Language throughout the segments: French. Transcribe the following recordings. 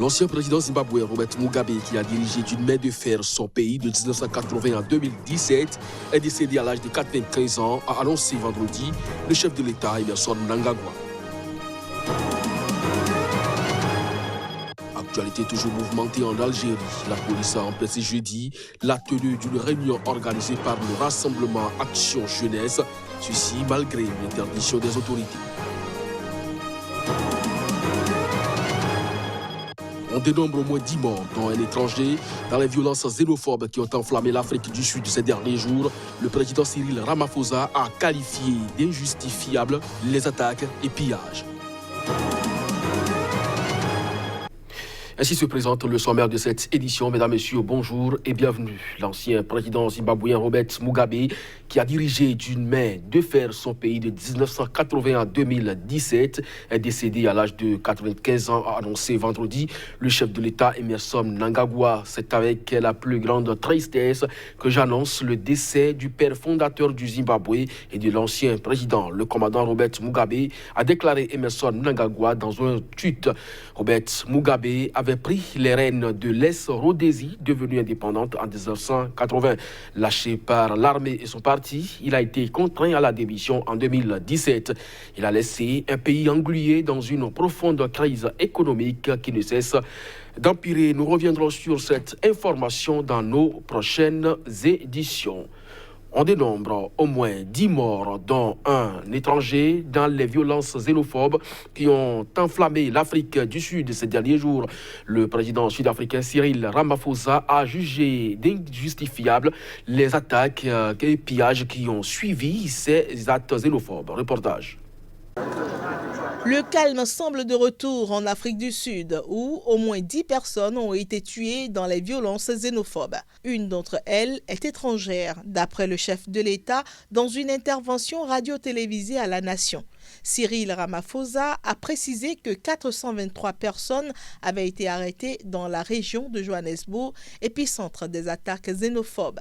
L'ancien président zimbabwéen Robert Mugabe, qui a dirigé d'une main de fer son pays de 1980 à 2017, est décédé à l'âge de 95 ans, a annoncé vendredi le chef de l'État, Emmerson Mnangagwa. Actualité toujours mouvementée en Algérie. La police a empêché jeudi la tenue d'une réunion organisée par le Rassemblement Action Jeunesse, ceci malgré l'interdiction des autorités. On dénombre au moins 10 morts, dont un étranger, dans les violences xénophobes qui ont enflammé l'Afrique du Sud ces derniers jours. Le président Cyril Ramaphosa a qualifié d'injustifiables les attaques et pillages. Ainsi se présente le sommaire de cette édition. Mesdames, Messieurs, bonjour et bienvenue. L'ancien président zimbabwéen Robert Mugabe, qui a dirigé d'une main de fer son pays de 1980 à 2017, est décédé à l'âge de 95 ans, a annoncé vendredi le chef de l'État Emmerson Mnangagwa. C'est avec la plus grande tristesse que j'annonce le décès du père fondateur du Zimbabwe et de l'ancien président. Le commandant Robert Mugabe a déclaré Emmerson Mnangagwa dans un tweet. Robert Mugabe avait pris les rênes de l'Est-Rhodésie, devenue indépendante en 1980. Lâché par l'armée et son parti, il a été contraint à la démission en 2017. Il a laissé un pays englué dans une profonde crise économique qui ne cesse d'empirer. Nous reviendrons sur cette information dans nos prochaines éditions. On dénombre au moins 10 morts, dont un étranger, dans les violences xénophobes qui ont enflammé l'Afrique du Sud ces derniers jours. Le président sud-africain Cyril Ramaphosa a jugé d'injustifiables les attaques et pillages qui ont suivi ces actes xénophobes. Reportage. Le calme semble de retour en Afrique du Sud, où au moins 10 personnes ont été tuées dans les violences xénophobes. Une d'entre elles est étrangère, d'après le chef de l'État, dans une intervention radio-télévisée à La Nation. Cyril Ramaphosa a précisé que 423 personnes avaient été arrêtées dans la région de Johannesburg, épicentre des attaques xénophobes.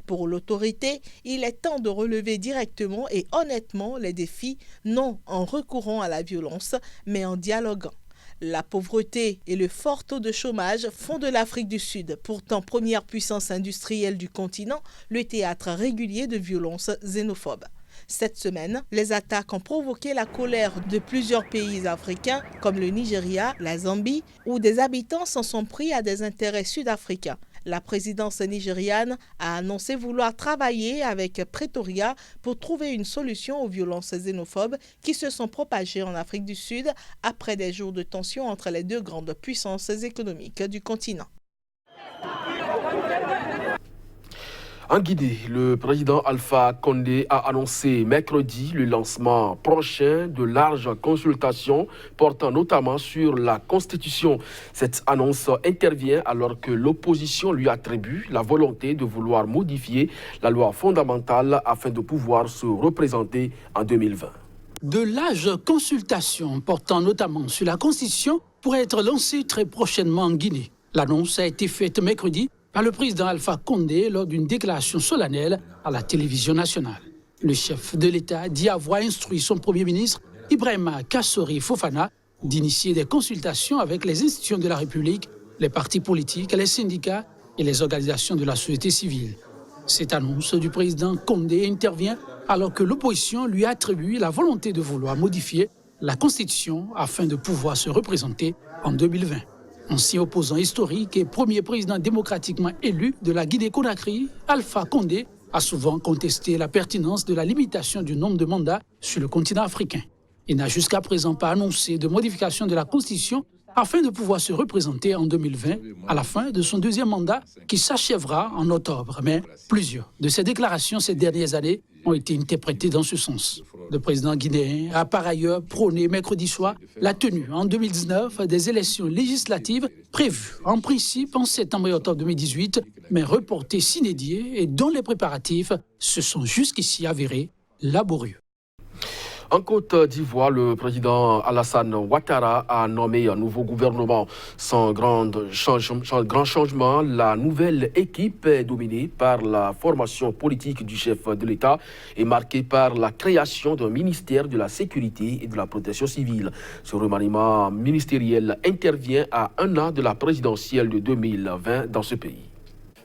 Pour l'autorité, il est temps de relever directement et honnêtement les défis, non en recourant à la violence, mais en dialoguant. La pauvreté et le fort taux de chômage font de l'Afrique du Sud, pourtant première puissance industrielle du continent, le théâtre régulier de violences xénophobes. Cette semaine, les attaques ont provoqué la colère de plusieurs pays africains, comme le Nigeria, la Zambie, où des habitants s'en sont pris à des intérêts sud-africains. La présidence nigériane a annoncé vouloir travailler avec Pretoria pour trouver une solution aux violences xénophobes qui se sont propagées en Afrique du Sud après des jours de tension entre les deux grandes puissances économiques du continent. En Guinée, le président Alpha Condé a annoncé mercredi le lancement prochain de larges consultations portant notamment sur la Constitution. Cette annonce intervient alors que l'opposition lui attribue la volonté de vouloir modifier la loi fondamentale afin de pouvoir se représenter en 2020. De larges consultations portant notamment sur la Constitution pourraient être lancées très prochainement en Guinée. L'annonce a été faite mercredi par le président Alpha Condé lors d'une déclaration solennelle à la télévision nationale. Le chef de l'État dit avoir instruit son Premier ministre, Ibrahima Kassori Fofana, d'initier des consultations avec les institutions de la République, les partis politiques, les syndicats et les organisations de la société civile. Cette annonce du président Condé intervient alors que l'opposition lui attribue la volonté de vouloir modifier la Constitution afin de pouvoir se représenter en 2020. Ancien opposant historique et premier président démocratiquement élu de la Guinée-Conakry, Alpha Condé a souvent contesté la pertinence de la limitation du nombre de mandats sur le continent africain. Il n'a jusqu'à présent pas annoncé de modification de la Constitution afin de pouvoir se représenter en 2020 à la fin de son deuxième mandat qui s'achèvera en octobre. Mais plusieurs de ses déclarations ces dernières années ont été interprétées dans ce sens. Le président guinéen a par ailleurs prôné mercredi soir la tenue en 2019 des élections législatives prévues en principe en septembre et octobre 2018, mais reportées sine die et dont les préparatifs se sont jusqu'ici avérés laborieux. En Côte d'Ivoire, le président Alassane Ouattara a nommé un nouveau gouvernement. Sans grand changement, la nouvelle équipe est dominée par la formation politique du chef de l'État et marquée par la création d'un ministère de la sécurité et de la protection civile. Ce remaniement ministériel intervient à un an de la présidentielle de 2020 dans ce pays.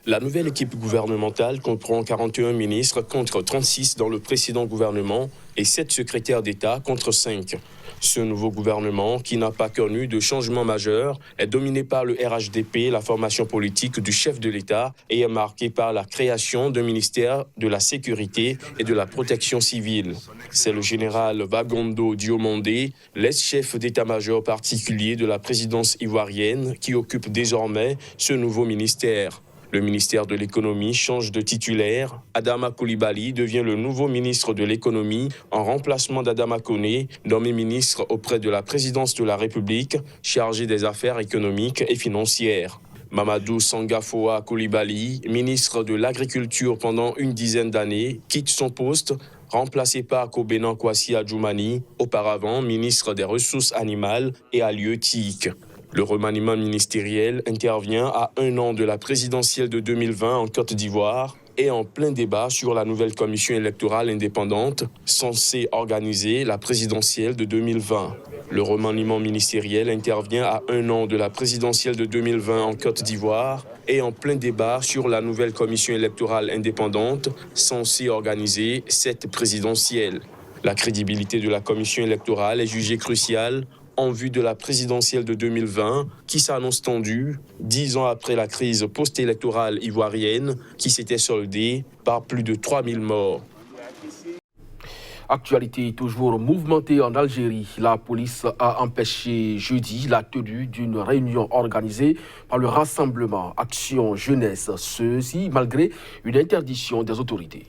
La nouvelle équipe gouvernementale comprend 41 ministres contre 36 dans le précédent gouvernement et 7 secrétaires d'État contre 5. Ce nouveau gouvernement, qui n'a pas connu de changement majeur, est dominé par le RHDP, la formation politique du chef de l'État, et est marqué par la création d'un ministère de la sécurité et de la protection civile. C'est le général Wagondo Diomondé, l'ex-chef d'état-major particulier de la présidence ivoirienne, qui occupe désormais ce nouveau ministère. Le ministère de l'économie change de titulaire. Adama Coulibaly devient le nouveau ministre de l'économie en remplacement d'Adama Koné, nommé ministre auprès de la présidence de la République, chargé des affaires économiques et financières. Mamadou Sangafoa Coulibaly, ministre de l'Agriculture pendant une dizaine d'années, quitte son poste, remplacé par Kobenan Kwasi Adjoumani, auparavant ministre des Ressources animales et halieutiques. Le remaniement ministériel intervient à un an de la présidentielle de 2020 en Côte d'Ivoire et en plein débat sur la nouvelle commission électorale indépendante censée organiser la présidentielle de 2020. Le remaniement ministériel intervient à un an de la présidentielle de 2020 en Côte d'Ivoire et en plein débat sur la nouvelle commission électorale indépendante censée organiser cette présidentielle. La crédibilité de la commission électorale est jugée cruciale en vue de la présidentielle de 2020 qui s'annonce tendue 10 ans après la crise post-électorale ivoirienne qui s'était soldée par plus de 3000 morts. Actualité toujours mouvementée en Algérie. La police a empêché jeudi la tenue d'une réunion organisée par le rassemblement Action Jeunesse, ceci malgré une interdiction des autorités.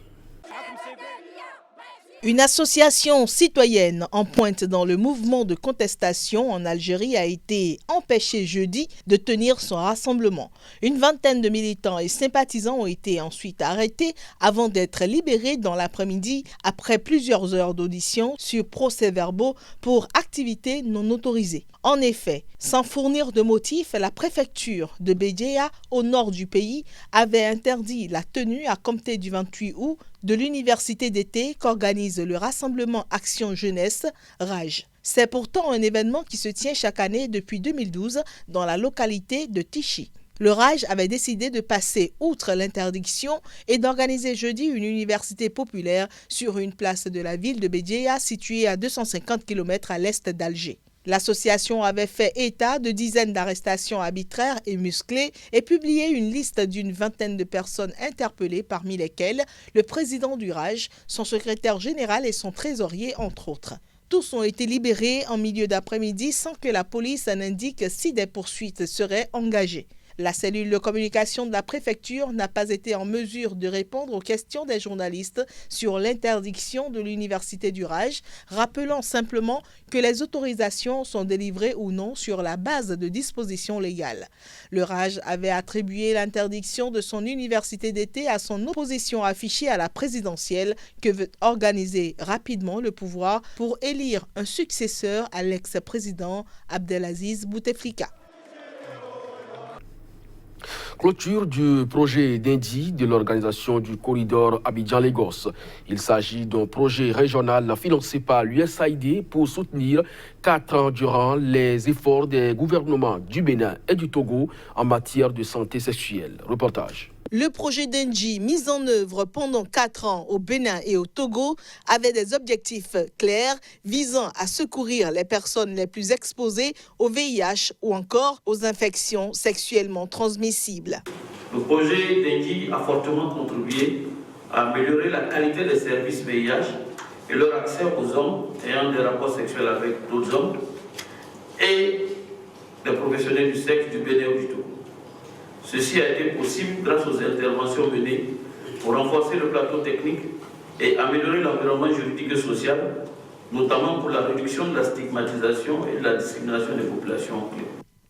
Une association citoyenne en pointe dans le mouvement de contestation en Algérie a été empêchée jeudi de tenir son rassemblement. Une vingtaine de militants et sympathisants ont été ensuite arrêtés avant d'être libérés dans l'après-midi après plusieurs heures d'audition sur procès-verbaux pour activités non autorisées. En effet, sans fournir de motifs, la préfecture de Bédia, au nord du pays, avait interdit la tenue à compter du 28 août de l'université d'été qu'organise le rassemblement Action Jeunesse, RAJ. C'est pourtant un événement qui se tient chaque année depuis 2012 dans la localité de Tichy. Le RAJ avait décidé de passer outre l'interdiction et d'organiser jeudi une université populaire sur une place de la ville de Bédia située à 250 km à l'est d'Alger. L'association avait fait état de dizaines d'arrestations arbitraires et musclées et publié une liste d'une vingtaine de personnes interpellées, parmi lesquelles le président du RAJ, son secrétaire général et son trésorier, entre autres. Tous ont été libérés en milieu d'après-midi sans que la police n'indique si des poursuites seraient engagées. La cellule de communication de la préfecture n'a pas été en mesure de répondre aux questions des journalistes sur l'interdiction de l'université du RAJ, rappelant simplement que les autorisations sont délivrées ou non sur la base de dispositions légales. Le RAJ avait attribué l'interdiction de son université d'été à son opposition affichée à la présidentielle que veut organiser rapidement le pouvoir pour élire un successeur à l'ex-président Abdelaziz Bouteflika. Clôture du projet d'Indy de l'organisation du corridor Abidjan-Lagos. Il s'agit d'un projet régional financé par l'USAID pour soutenir 4 ans durant les efforts des gouvernements du Bénin et du Togo en matière de santé sexuelle. Reportage. Le projet d'Indy, mis en œuvre pendant 4 ans au Bénin et au Togo, avait des objectifs clairs visant à secourir les personnes les plus exposées au VIH ou encore aux infections sexuellement transmissibles. Le projet d'Indy a fortement contribué à améliorer la qualité des services VIH et leur accès aux hommes ayant des rapports sexuels avec d'autres hommes et les professionnels du sexe du Bénin ou du Togo. Ceci a été possible grâce aux interventions menées pour renforcer le plateau technique et améliorer l'environnement juridique et social, notamment pour la réduction de la stigmatisation et de la discrimination des populations.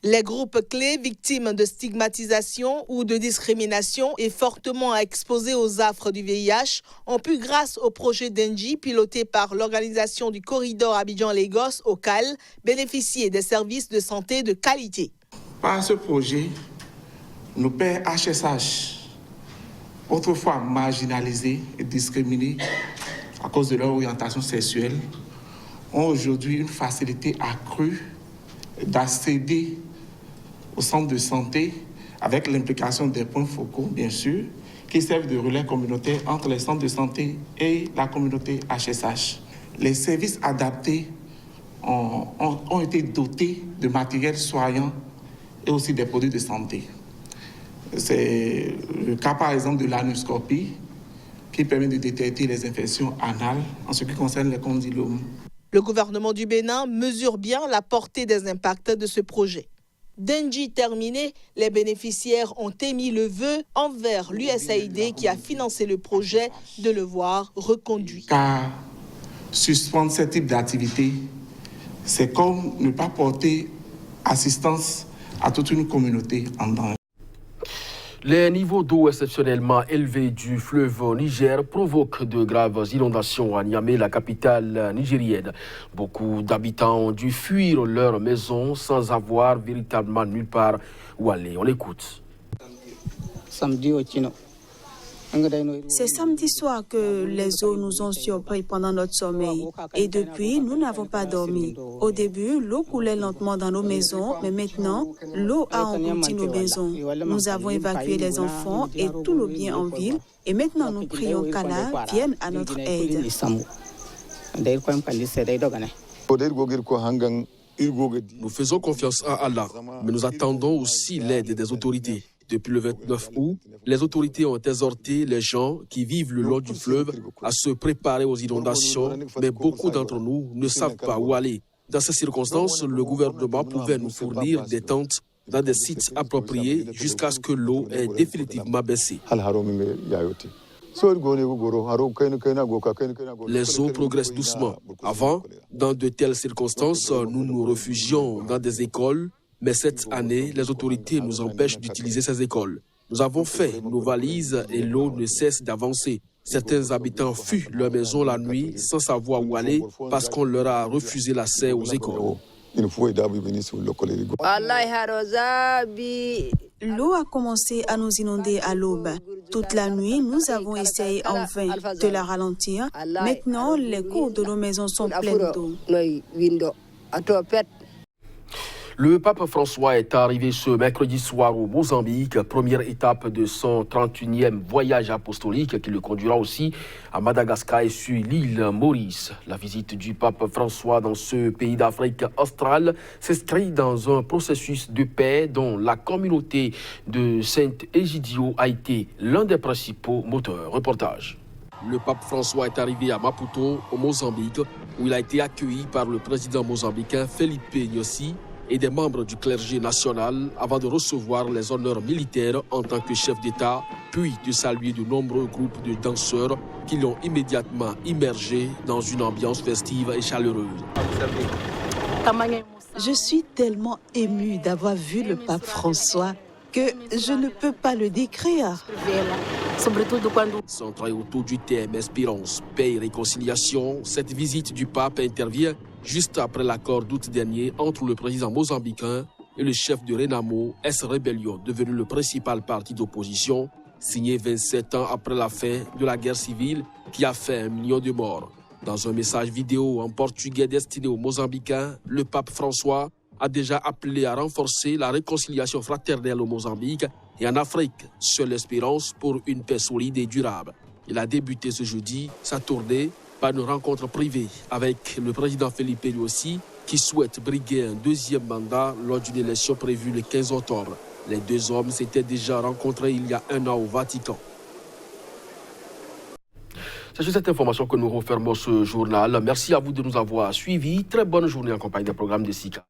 Les groupes clés victimes de stigmatisation ou de discrimination et fortement exposés aux affres du VIH ont pu, grâce au projet d'Engie piloté par l'organisation du corridor Abidjan-Lagos, OCAL, bénéficier des services de santé de qualité. Par ce projet, nos pères HSH, autrefois marginalisés et discriminés à cause de leur orientation sexuelle, ont aujourd'hui une facilité accrue d'accéder au centre de santé avec l'implication des points focaux, bien sûr, qui servent de relais communautaire entre les centres de santé et la communauté HSH. Les services adaptés ont été dotés de matériel soignant et aussi des produits de santé. C'est le cas, par exemple, de l'anoscopie, qui permet de détecter les infections anales en ce qui concerne les condylomes. Le gouvernement du Bénin mesure bien la portée des impacts de ce projet. D'Engie terminé, les bénéficiaires ont émis le vœu envers l'USAID qui a financé le projet de le voir reconduit. Car suspendre ce type d'activité, c'est comme ne pas porter assistance à toute une communauté en danger. Les niveaux d'eau exceptionnellement élevés du fleuve Niger provoquent de graves inondations à Niamey, la capitale nigérienne. Beaucoup d'habitants ont dû fuir leur maison sans avoir véritablement nulle part où aller. On l'écoute. C'est samedi soir que les eaux nous ont surpris pendant notre sommeil. Et depuis, nous n'avons pas dormi. Au début, l'eau coulait lentement dans nos maisons, mais maintenant, l'eau a englouti nos maisons. Nous avons évacué les enfants et tous nos biens en ville. Et maintenant, nous prions qu'Allah vienne à notre aide. Nous faisons confiance à Allah, mais nous attendons aussi l'aide des autorités. Depuis le 29 août, les autorités ont exhorté les gens qui vivent le long du fleuve à se préparer aux inondations, mais beaucoup d'entre nous ne savent pas où aller. Dans ces circonstances, le gouvernement pouvait nous fournir des tentes dans des sites appropriés jusqu'à ce que l'eau ait définitivement baissé. Les eaux progressent doucement. Avant, dans de telles circonstances, nous nous réfugions dans des écoles. Mais cette année, les autorités nous empêchent d'utiliser ces écoles. Nous avons fait nos valises et l'eau ne cesse d'avancer. Certains habitants fuient leur maison la nuit sans savoir où aller parce qu'on leur a refusé l'accès aux écoles. L'eau a commencé à nous inonder à l'aube. Toute la nuit, nous avons essayé en vain de la ralentir. Maintenant, les cours de nos maisons sont pleines d'eau. Le pape François est arrivé ce mercredi soir au Mozambique, première étape de son 31e voyage apostolique qui le conduira aussi à Madagascar et sur l'île Maurice. La visite du pape François dans ce pays d'Afrique australe s'inscrit dans un processus de paix dont la communauté de Saint-Egidio a été l'un des principaux moteurs. Reportage. Le pape François est arrivé à Maputo, au Mozambique, où il a été accueilli par le président mozambicain Felipe Nyusi et des membres du clergé national avant de recevoir les honneurs militaires en tant que chef d'État, puis de saluer de nombreux groupes de danseurs qui l'ont immédiatement immergé dans une ambiance festive et chaleureuse. Je suis tellement émue d'avoir vu le pape François que je ne peux pas le décrire. Centré autour du thème Espérance, paix et réconciliation, cette visite du pape intervient juste après l'accord d'août dernier entre le président mozambicain et le chef de Renamo, S-Rebellion, devenu le principal parti d'opposition, signé 27 ans après la fin de la guerre civile qui a fait 1 million de morts. Dans un message vidéo en portugais destiné aux Mozambicains, le pape François a déjà appelé à renforcer la réconciliation fraternelle au Mozambique et en Afrique, seule espérance pour une paix solide et durable. Il a débuté ce jeudi sa tournée par une rencontre privée avec le président Felipe Nyusi qui souhaite briguer un deuxième mandat lors d'une élection prévue le 15 octobre. Les deux hommes s'étaient déjà rencontrés il y a 1 an au Vatican. C'est sur cette information que nous refermons ce journal. Merci à vous de nous avoir suivis. Très bonne journée en compagnie des programmes de SICA.